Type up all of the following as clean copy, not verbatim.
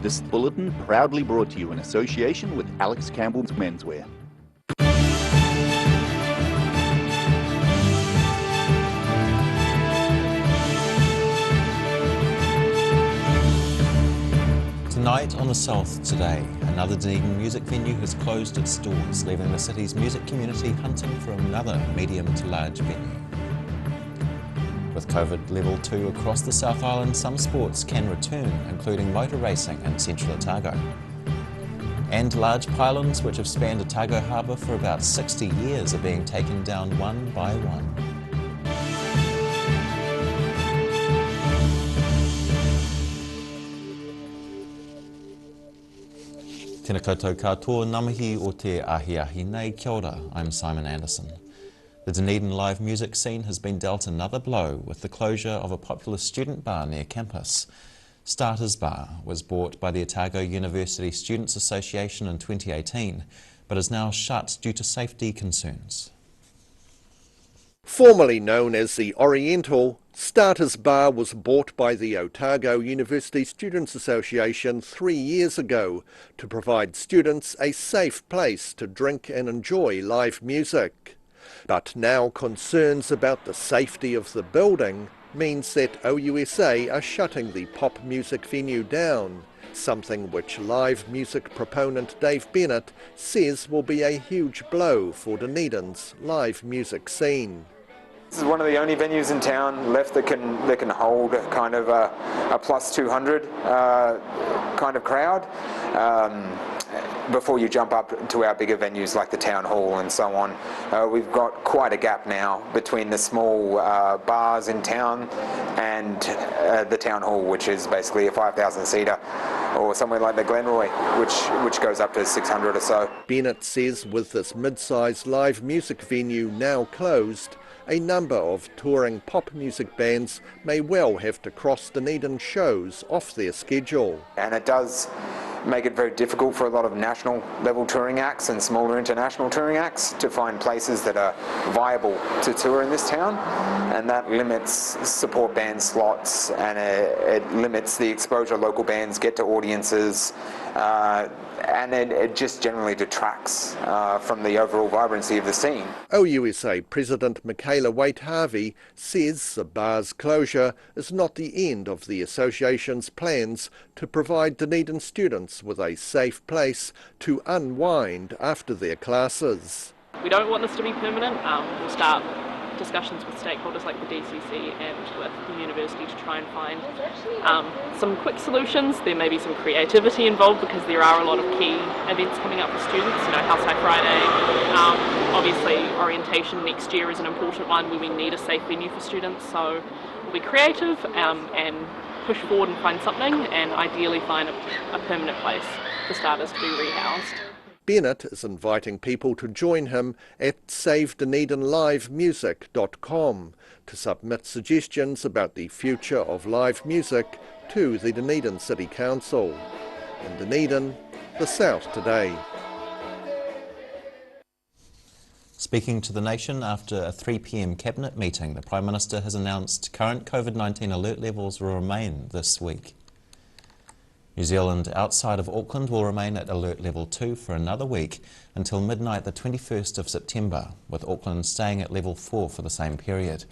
This bulletin proudly brought to you in association with Alex Campbell's Menswear. Tonight on The South Today, another Dunedin music venue has closed its doors, leaving the city's music community hunting for another medium to large venue. With COVID level 2 across the South Island, some sports can return, including motor racing in central Otago. And large pylons which have spanned Otago Harbour for about 60 years are being taken down one by one. Tēnā koutou katoa, namahi o te ahi nei, kia ora, I'm Simon Anderson. The Dunedin live music scene has been dealt another blow with the closure of a popular student bar near campus. Starters Bar was bought by the Otago University Students Association in 2018, but is now shut due to safety concerns. Formerly known as the Oriental, Starters Bar was bought by the Otago University Students Association 3 years ago to provide students a safe place to drink and enjoy live music. But now concerns about the safety of the building means that OUSA are shutting the pop music venue down, something which live music proponent Dave Bennett says will be a huge blow for Dunedin's live music scene. This is one of the only venues in town left that can hold kind of a plus 200 kind of crowd. Before you jump up to our bigger venues like the Town Hall and so on. We've got quite a gap now between the small bars in town and the Town Hall, which is basically a 5,000 seater, or somewhere like the Glenroy, which goes up to 600 or so. Bennett says with this mid-sized live music venue now closed, a number of touring pop music bands may well have to cross Dunedin shows off their schedule. And it does make it very difficult for a lot of national level touring acts and smaller international touring acts to find places that are viable to tour in this town, and that limits support band slots, and it limits the exposure local bands get to audiences, and it just generally detracts from the overall vibrancy of the scene. OUSA President Michaela Waite-Harvey says the bar's closure is not the end of the association's plans to provide Dunedin students with a safe place to unwind after their classes. We don't want this to be permanent. We'll start discussions with stakeholders like the DCC and with the university to try and find some quick solutions. There may be some creativity involved because there are a lot of key events coming up for students, House High Friday. Obviously orientation next year is an important one where we need a safe venue for students, so we'll be creative and push forward and find something, and ideally find a permanent place for starters to be rehoused. Bennett is inviting people to join him at savedunedinlivemusic.com to submit suggestions about the future of live music to the Dunedin City Council. In Dunedin, The South Today. Speaking to the nation after a 3 p.m. cabinet meeting, the Prime Minister has announced current COVID-19 alert levels will remain this week. New Zealand outside of Auckland will remain at alert level 2 for another week until midnight the 21st of September, with Auckland staying at level 4 for the same period.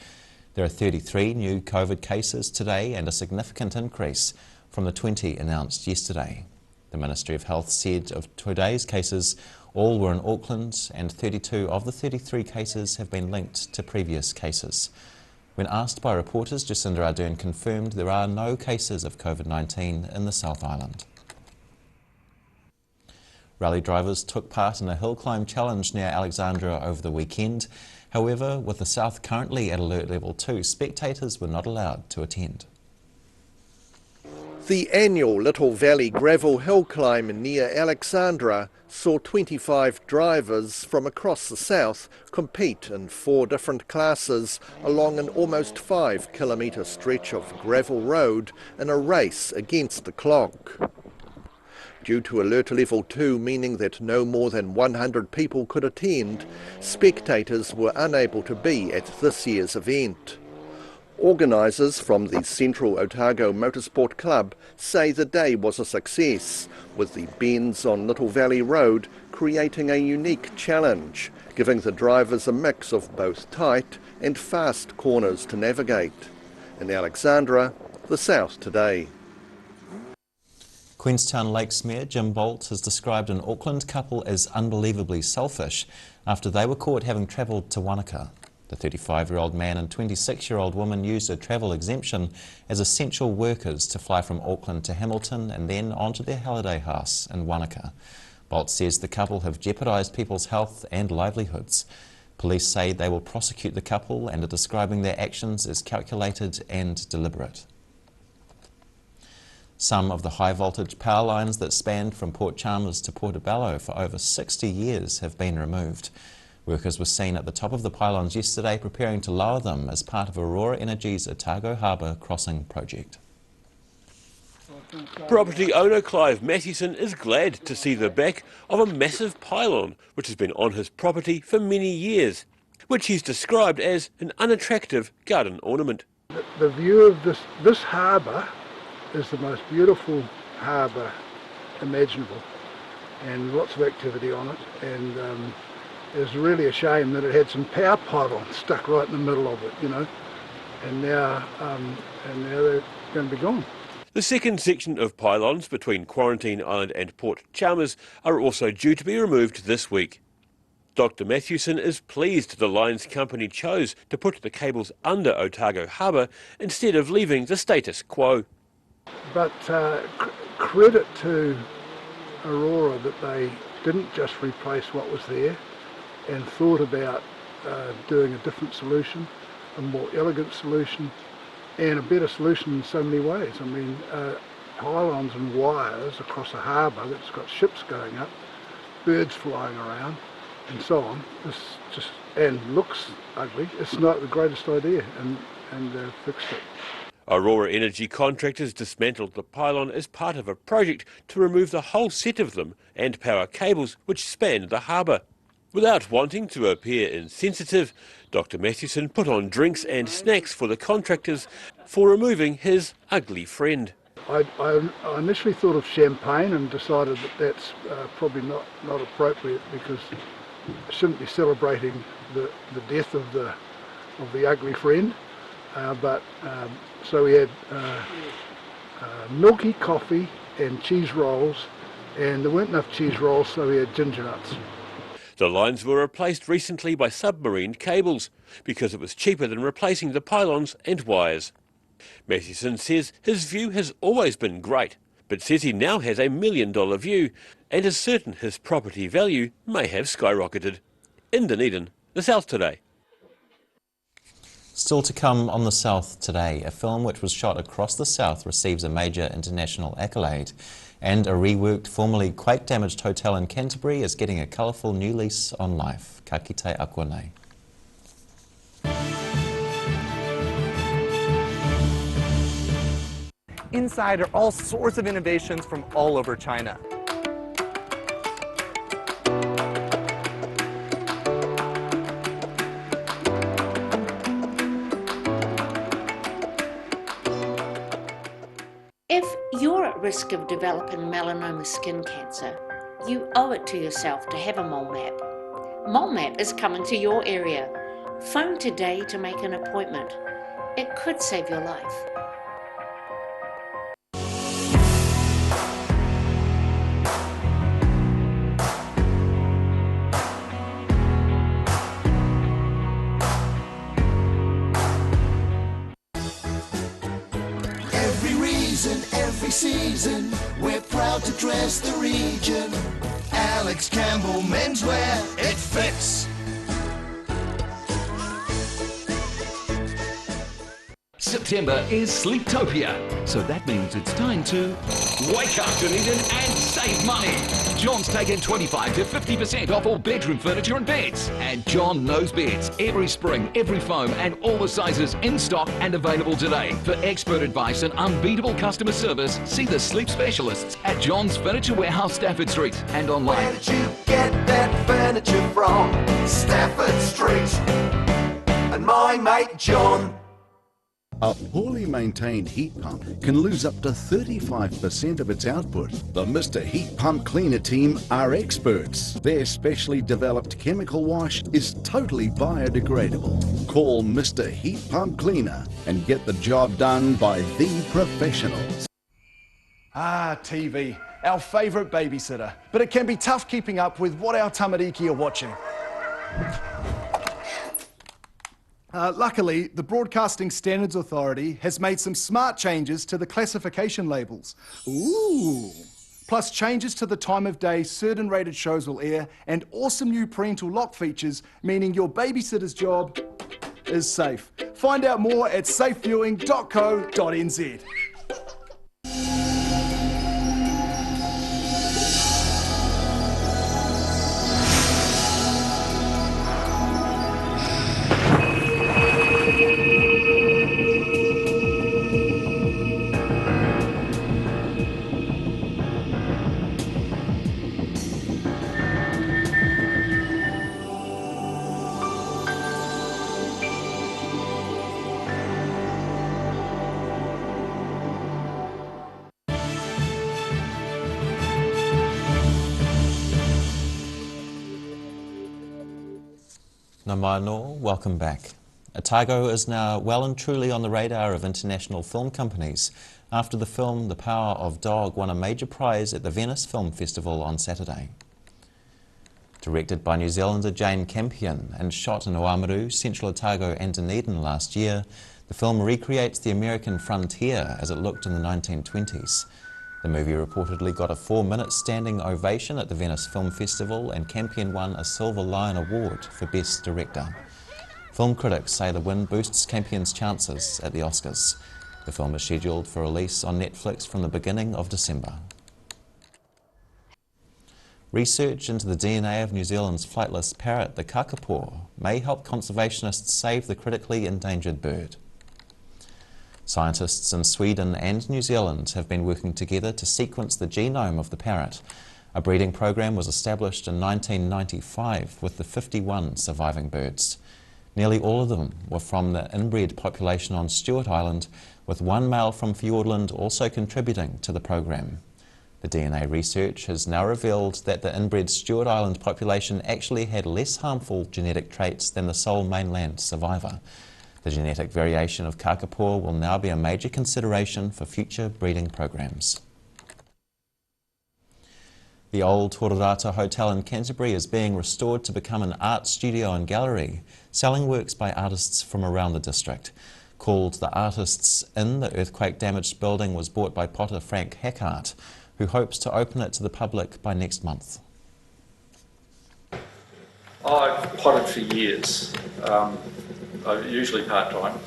There are 33 new COVID cases today and a significant increase from the 20 announced yesterday. The Ministry of Health said of today's cases, all were in Auckland, and 32 of the 33 cases have been linked to previous cases. When asked by reporters, Jacinda Ardern confirmed there are no cases of COVID-19 in the South Island. Rally drivers took part in a hill climb challenge near Alexandra over the weekend. However, with the South currently at alert level 2, spectators were not allowed to attend. The annual Little Valley Gravel Hill Climb near Alexandra saw 25 drivers from across the south compete in 4 different classes along an almost 5-kilometre stretch of gravel road in a race against the clock. Due to alert level 2 meaning that no more than 100 people could attend, spectators were unable to be at this year's event. Organisers from the Central Otago Motorsport Club say the day was a success, with the bends on Little Valley Road creating a unique challenge, giving the drivers a mix of both tight and fast corners to navigate. In Alexandra, the South Today. Queenstown Lakes Mayor Jim Bolt has described an Auckland couple as unbelievably selfish after they were caught having travelled to Wanaka. The 35-year-old man and 26-year-old woman used a travel exemption as essential workers to fly from Auckland to Hamilton and then on to their holiday house in Wanaka. Bolt says the couple have jeopardised people's health and livelihoods. Police say they will prosecute the couple and are describing their actions as calculated and deliberate. Some of the high-voltage power lines that spanned from Port Chalmers to Portobello for over 60 years have been removed. Workers were seen at the top of the pylons yesterday preparing to lower them as part of Aurora Energy's Otago Harbour Crossing project. Property owner Clive Mathewson is glad to see the back of a massive pylon which has been on his property for many years, which he's described as an unattractive garden ornament. The view of this harbour is the most beautiful harbour imaginable, and lots of activity on it, and it's really a shame that it had some power pylons stuck right in the middle of it, you know, and now they're going to be gone. The second section of pylons between Quarantine Island and Port Chalmers are also due to be removed this week. Dr Mathewson is pleased the lines company chose to put the cables under Otago Harbour instead of leaving the status quo. But credit to Aurora that they didn't just replace what was there and thought about doing a different solution, a more elegant solution, and a better solution in so many ways. I mean, pylons and wires across a harbour that's got ships going up, birds flying around, and so on. This just and looks ugly. It's not the greatest idea, and they've fixed it. Aurora Energy contractors dismantled the pylon as part of a project to remove the whole set of them and power cables which span the harbour. Without wanting to appear insensitive, Dr Mathewson put on drinks and snacks for the contractors for removing his ugly friend. I initially thought of champagne and decided that that's probably not appropriate, because I shouldn't be celebrating the death of the ugly friend. So we had milky coffee and cheese rolls, and there weren't enough cheese rolls, so we had ginger nuts. The lines were replaced recently by submarine cables because it was cheaper than replacing the pylons and wires. Mathewson says his view has always been great, but says he now has $1 million view and is certain his property value may have skyrocketed. In Dunedin, the South Today. Still to come on the South Today, a film which was shot across the South receives a major international accolade, and a reworked, formerly quake-damaged hotel in Canterbury is getting a colourful new lease on life. Ka kite akua nei. Inside are all sorts of innovations from all over China. If you're at risk of developing melanoma skin cancer, you owe it to yourself to have a mole map. Mole Map is coming to your area. Phone today to make an appointment. It could save your life. Every season, we're proud to dress the region. Alex Campbell Menswear, it fits. September is Sleeptopia, so that means it's time to wake up, Dunedin, and save money. John's taken 25 to 50% off all bedroom furniture and beds. And John knows beds. Every spring, every foam, and all the sizes in stock and available today. For expert advice and unbeatable customer service, see the sleep specialists at John's Furniture Warehouse, Stafford Street, and online. Where did you get that furniture from? Stafford Street. And my mate John. A poorly maintained heat pump can lose up to 35% of its output. The Mr. Heat Pump Cleaner team are experts. Their specially developed chemical wash is totally biodegradable. Call Mr. Heat Pump Cleaner and get the job done by the professionals. Ah, TV, our favourite babysitter. But it can be tough keeping up with what our tamariki are watching. Luckily, the Broadcasting Standards Authority has made some smart changes to the classification labels. Ooh! Plus changes to the time of day certain rated shows will air, and awesome new parental lock features, meaning your babysitter's job is safe. Find out more at safeviewing.co.nz. Ngā mai anō, welcome back. Otago is now well and truly on the radar of international film companies after the film The Power of Dog won a major prize at the Venice Film Festival on Saturday. Directed by New Zealander Jane Campion and shot in Oamaru, Central Otago and Dunedin last year, the film recreates the American frontier as it looked in the 1920s. The movie reportedly got a 4-minute standing ovation at the Venice Film Festival, and Campion won a Silver Lion Award for Best Director. Film critics say the win boosts Campion's chances at the Oscars. The film is scheduled for release on Netflix from the beginning of December. Research into the DNA of New Zealand's flightless parrot, the kakapo, may help conservationists save the critically endangered bird. Scientists in Sweden and New Zealand have been working together to sequence the genome of the parrot. A breeding program was established in 1995 with the 51 surviving birds. Nearly all of them were from the inbred population on Stewart Island, with one male from Fiordland also contributing to the program. The DNA research has now revealed that the inbred Stewart Island population actually had less harmful genetic traits than the sole mainland survivor. The genetic variation of kakapo will now be a major consideration for future breeding programs. The old Hororata Hotel in Canterbury is being restored to become an art studio and gallery, selling works by artists from around the district. Called The Artists Inn, the earthquake-damaged building was bought by potter Frank Hackart, who hopes to open it to the public by next month. I've potted for years. Usually part-time,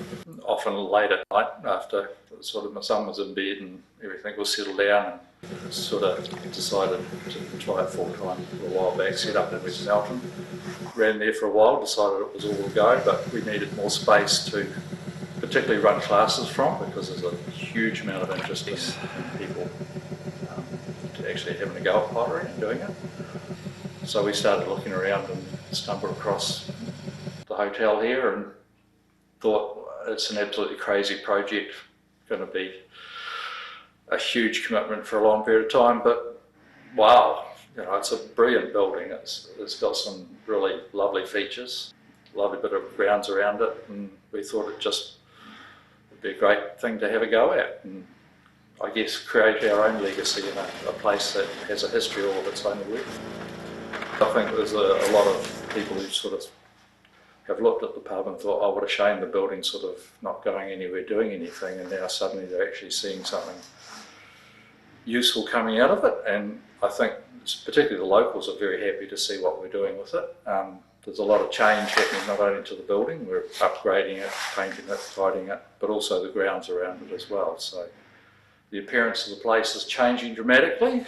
often late at night after sort of my son was in bed and everything was settled down, and sort of decided to try it full-time a while back, set up in West Melton. Ran there for a while, decided it was all a go, but we needed more space to particularly run classes from, because there's a huge amount of interest in people to actually having a go at pottery and doing it. So we started looking around and stumbled across the hotel here and thought it's an absolutely crazy project, going to be a huge commitment for a long period of time, but wow, you know, it's a brilliant building. It's got some really lovely features, lovely bit of grounds around it, and we thought it just would be a great thing to have a go at, and I guess create our own legacy in a place that has a history all of its own work. I think there's a lot of people who sort of have looked at the pub and thought, oh, what a shame the building's sort of not going anywhere, doing anything, and now suddenly they're actually seeing something useful coming out of it. And I think particularly the locals are very happy to see what we're doing with it. There's a lot of change happening not only to the building, we're upgrading it, painting it, tidying it, but also the grounds around it as well. So the appearance of the place is changing dramatically.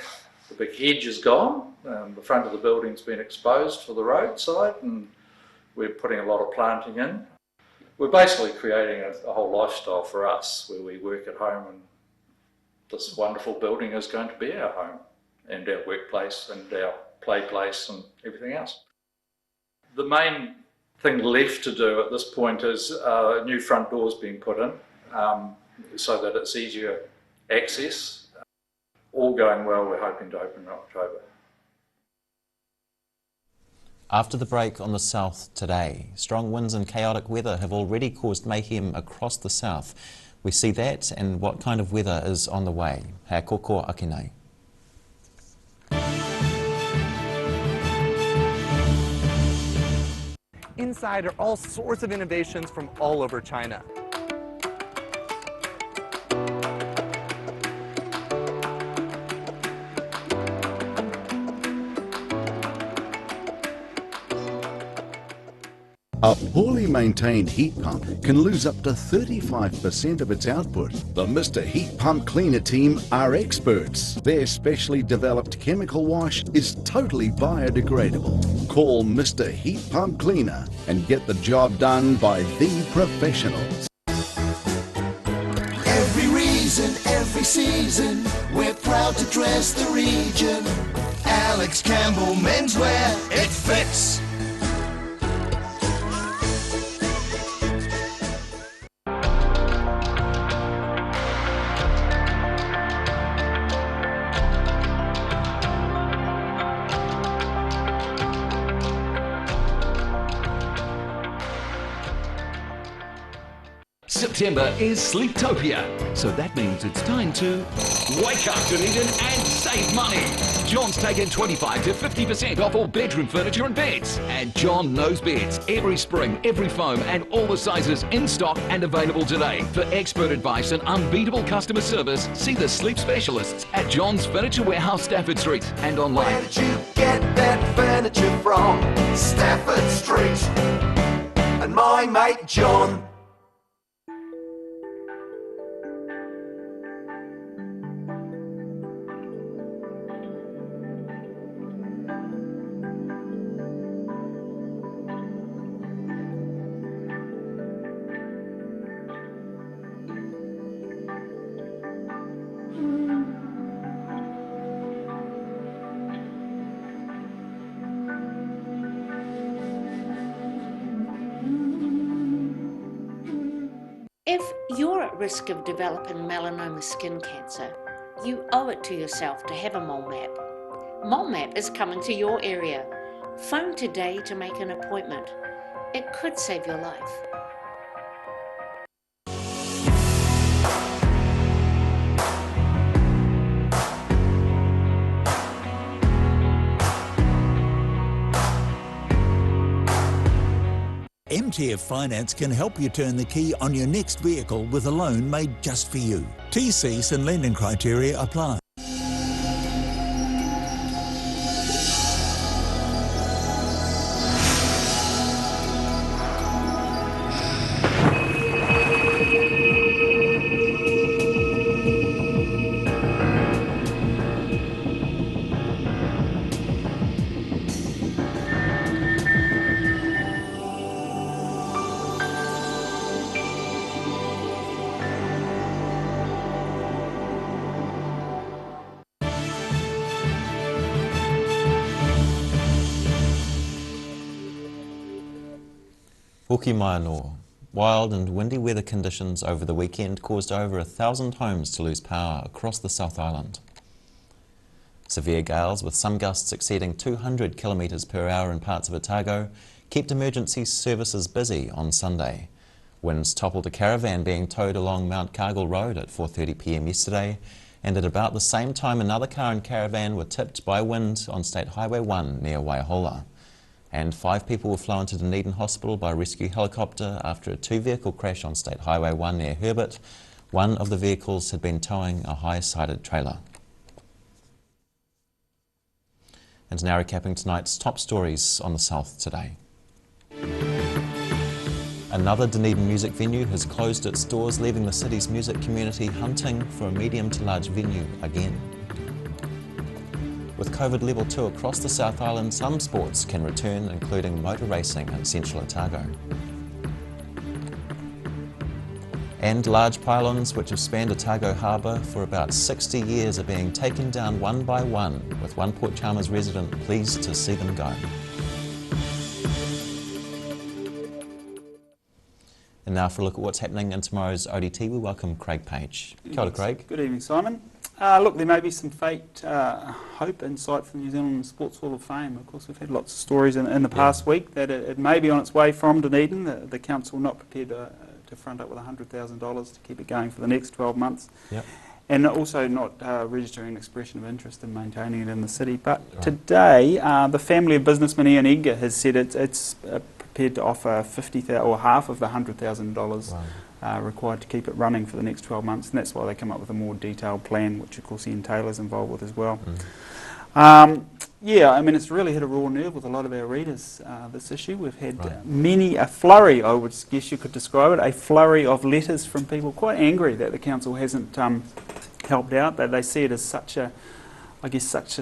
The big hedge is gone, the front of the building's been exposed for the roadside, and we're putting a lot of planting in. We're basically creating a whole lifestyle for us where we work at home, and this wonderful building is going to be our home and our workplace and our play place and everything else. The main thing left to do at this point is new front doors being put in. so that it's easier access. All going well, we're hoping to open in October. After the break on the south today, strong winds and chaotic weather have already caused mayhem across the south. We see that and what kind of weather is on the way. Hea koko ake nei. Inside are all sorts of innovations from all over China. A poorly maintained heat pump can lose up to 35% of its output. The Mr. Heat Pump Cleaner team are experts. Their specially developed chemical wash is totally biodegradable. Call Mr. Heat Pump Cleaner and get the job done by the professionals. Every reason, every season, we're proud to dress the region. Alex Campbell Menswear, it fits. September is Sleeptopia, so that means it's time to wake up, Dunedin, and save money. John's taken 25 to 50% off all bedroom furniture and beds. And John knows beds, every spring, every foam, and all the sizes in stock and available today. For expert advice and unbeatable customer service, see the sleep specialists at John's Furniture Warehouse, Stafford Street, and online. Where did you get that furniture from? Stafford Street. And my mate John. If you're at risk of developing melanoma skin cancer, you owe it to yourself to have a mole map. Mole map is coming to your area. Phone today to make an appointment. It could save your life. MTF Finance can help you turn the key on your next vehicle with a loan made just for you. TCs and lending criteria apply. Hoki mai anō. Wild and windy weather conditions over the weekend caused over 1,000 homes to lose power across the South Island. Severe gales with some gusts exceeding 200 kilometres per hour in parts of Otago kept emergency services busy on Sunday. Winds toppled a caravan being towed along Mount Cargill Road at 4:30 p.m. yesterday, and at about the same time another car and caravan were tipped by wind on State Highway 1 near Waihola. And 5 people were flown to Dunedin Hospital by rescue helicopter after a 2-vehicle crash on State Highway 1 near Herbert. One of the vehicles had been towing a high-sided trailer. And now recapping tonight's top stories on the South today. Another Dunedin music venue has closed its doors, leaving the city's music community hunting for a medium to large venue again. With COVID level 2 across the South Island, some sports can return, including motor racing in central Otago. And large pylons which have spanned Otago Harbour for about 60 years are being taken down one by one, with one Port Chalmers resident pleased to see them go. In And now for a look at what's happening in tomorrow's ODT, we welcome Craig Page. Kia ora, Craig. Good evening, Simon. Look, there may be some faked hope and sight from the New Zealand Sports Hall of Fame. Of course, we've had lots of stories in the past week that it may be on its way from Dunedin. The council not prepared to front up with $100,000 to keep it going for the next 12 months. Yep. And also not registering an expression of interest in maintaining it in the city. But today, the family of businessman Ian Edgar has said it's prepared to offer $50,000 or half of the $100,000 required to keep it running for the next 12 months, and that's why they come up with a more detailed plan, which of course Ian Taylor's involved with as well. Yeah, I mean, it's really hit a raw nerve with a lot of our readers, this issue. We've had a flurry, I would guess you could describe it, a flurry of letters from people quite angry that the council hasn't helped out, that they see it as such a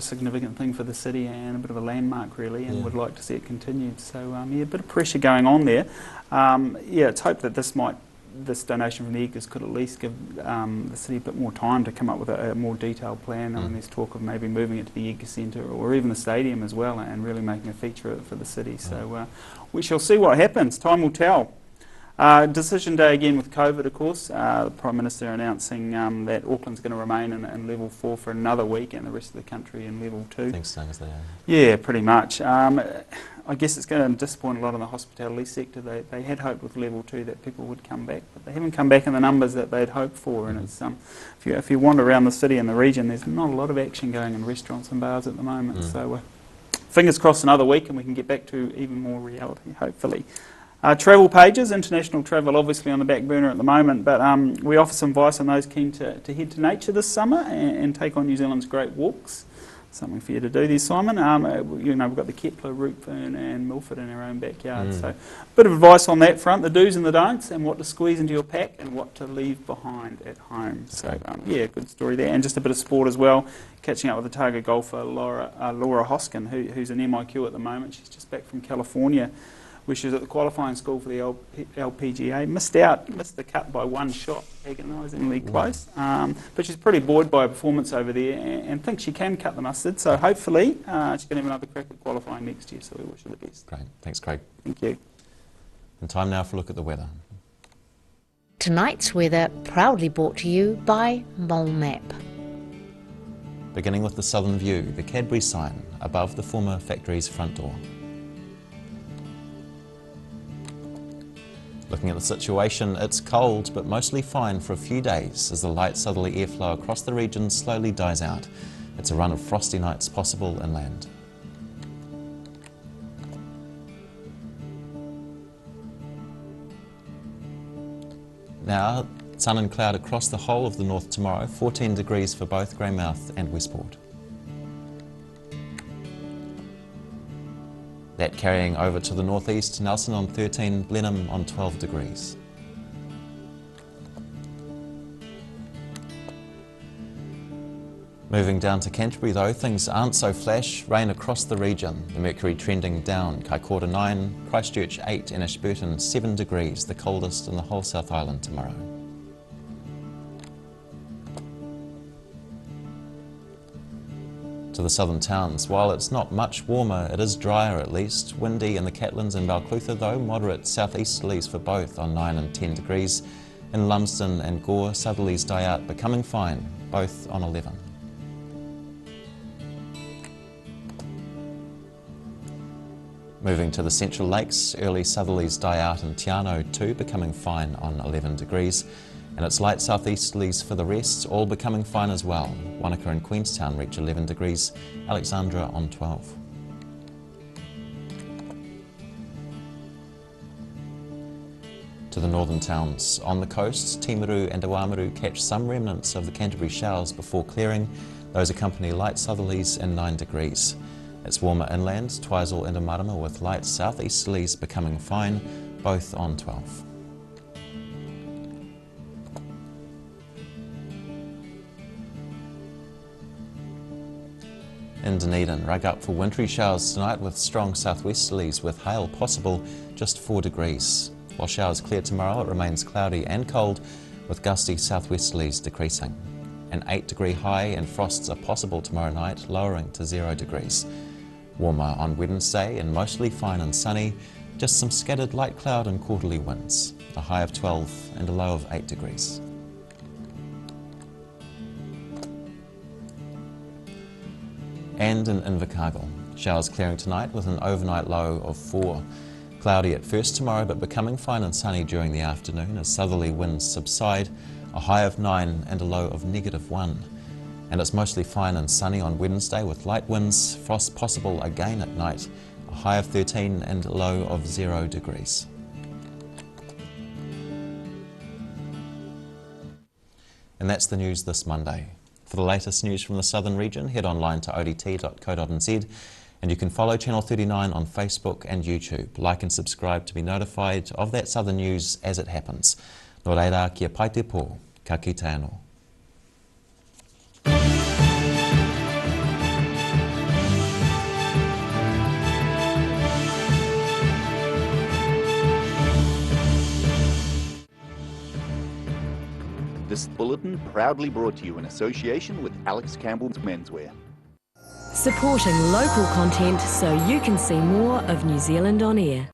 significant thing for the city and a bit of a landmark really, and would like to see it continued. So yeah, a bit of pressure going on there. Yeah, it's hoped that this donation from the Edgars could at least give the city a bit more time to come up with a more detailed plan. I mean, there's talk of maybe moving it to the Edgar Centre or even the stadium as well, and really making a feature of it for the city. So we shall see what happens. Time will tell. Decision day again with COVID, of course. The Prime Minister announcing that Auckland's going to remain in level 4 for another week and the rest of the country in level 2. Things staying as they are. Yeah, pretty much. I guess it's going to disappoint a lot in the hospitality sector. They had hoped with level 2 that people would come back, but they haven't come back in the numbers that they'd hoped for. And it's if you wander around the city and the region, there's not a lot of action going in restaurants and bars at the moment. So fingers crossed another week and we can get back to even more reality, hopefully. Travel pages, international travel obviously on the back burner at the moment, but we offer some advice on those keen to head to nature this summer and take on New Zealand's great walks. Something for you to do there, Simon. You know, we've got the Kepler, Rootburn and Milford in our own backyard. So a bit of advice on that front, the do's and the don'ts, and what to squeeze into your pack and what to leave behind at home. So yeah, good story there. And just a bit of sport as well, catching up with the Targa golfer Laura Hoskin, who's in MIQ at the moment. She's just back from California, where she was at the qualifying school for the LPGA. Missed the cut by one shot, agonisingly close. But she's pretty buoyed by her performance over there and thinks she can cut the mustard. So hopefully she can have another crack at qualifying next year. So we wish her the best. Great. Thanks, Craig. Thank you. And time now for a look at the weather. Tonight's weather proudly brought to you by MoleMap. Beginning with the southern view, the Cadbury sign above the former factory's front door. Looking at the situation, it's cold but mostly fine for a few days as the light southerly airflow across the region slowly dies out. It's a run of frosty nights possible inland. Now, sun and cloud across the whole of the north tomorrow, 14 degrees for both Greymouth and Westport. That carrying over to the northeast, Nelson on 13, Blenheim on 12 degrees. Moving down to Canterbury though, things aren't so flash. Rain across the region, the mercury trending down. Kaikoura 9, Christchurch 8 and Ashburton 7 degrees, the coldest in the whole South Island tomorrow. To the southern towns, while it's not much warmer, it is drier at least. Windy in the Catlins and Balclutha though, moderate southeasterlies for both on 9 and 10 degrees. In Lumsden and Gore, southerlies die out, becoming fine, both on 11. Moving to the Central Lakes, early southerlies die out in Te Anau too, becoming fine on 11 degrees. And it's light southeasterlies for the rest, all becoming fine as well. Wanaka and Queenstown reach 11 degrees, Alexandra on 12. To the northern towns, on the coast, Timaru and Oamaru catch some remnants of the Canterbury showers before clearing. Those accompany light southerlies and 9 degrees. It's warmer inland, Twizel and Marama with light southeasterlies becoming fine, both on 12. In Dunedin, rug up for wintry showers tonight with strong southwesterlies with hail possible, just 4 degrees. While showers clear tomorrow, it remains cloudy and cold with gusty southwesterlies decreasing. An 8-degree high and frosts are possible tomorrow night, lowering to 0 degrees. Warmer on Wednesday and mostly fine and sunny. just some scattered light cloud and quarterly winds, a high of 12 and a low of 8 degrees. And in Invercargill, showers clearing tonight with an overnight low of 4. Cloudy at first tomorrow, but becoming fine and sunny during the afternoon as southerly winds subside, a high of 9 and a low of -1. And it's mostly fine and sunny on Wednesday with light winds, frost possible again at night, a high of 13 and a low of 0 degrees. And that's the news this Monday. For the latest news from the southern region, head online to odt.co.nz, and you can follow Channel 39 on Facebook and YouTube. Like and subscribe to be notified of that southern news as it happens. Nō reira, kia pai te pō, ka kite anō. This bulletin proudly brought to you in association with Alex Campbell's Menswear. Supporting local content so you can see more of New Zealand on air.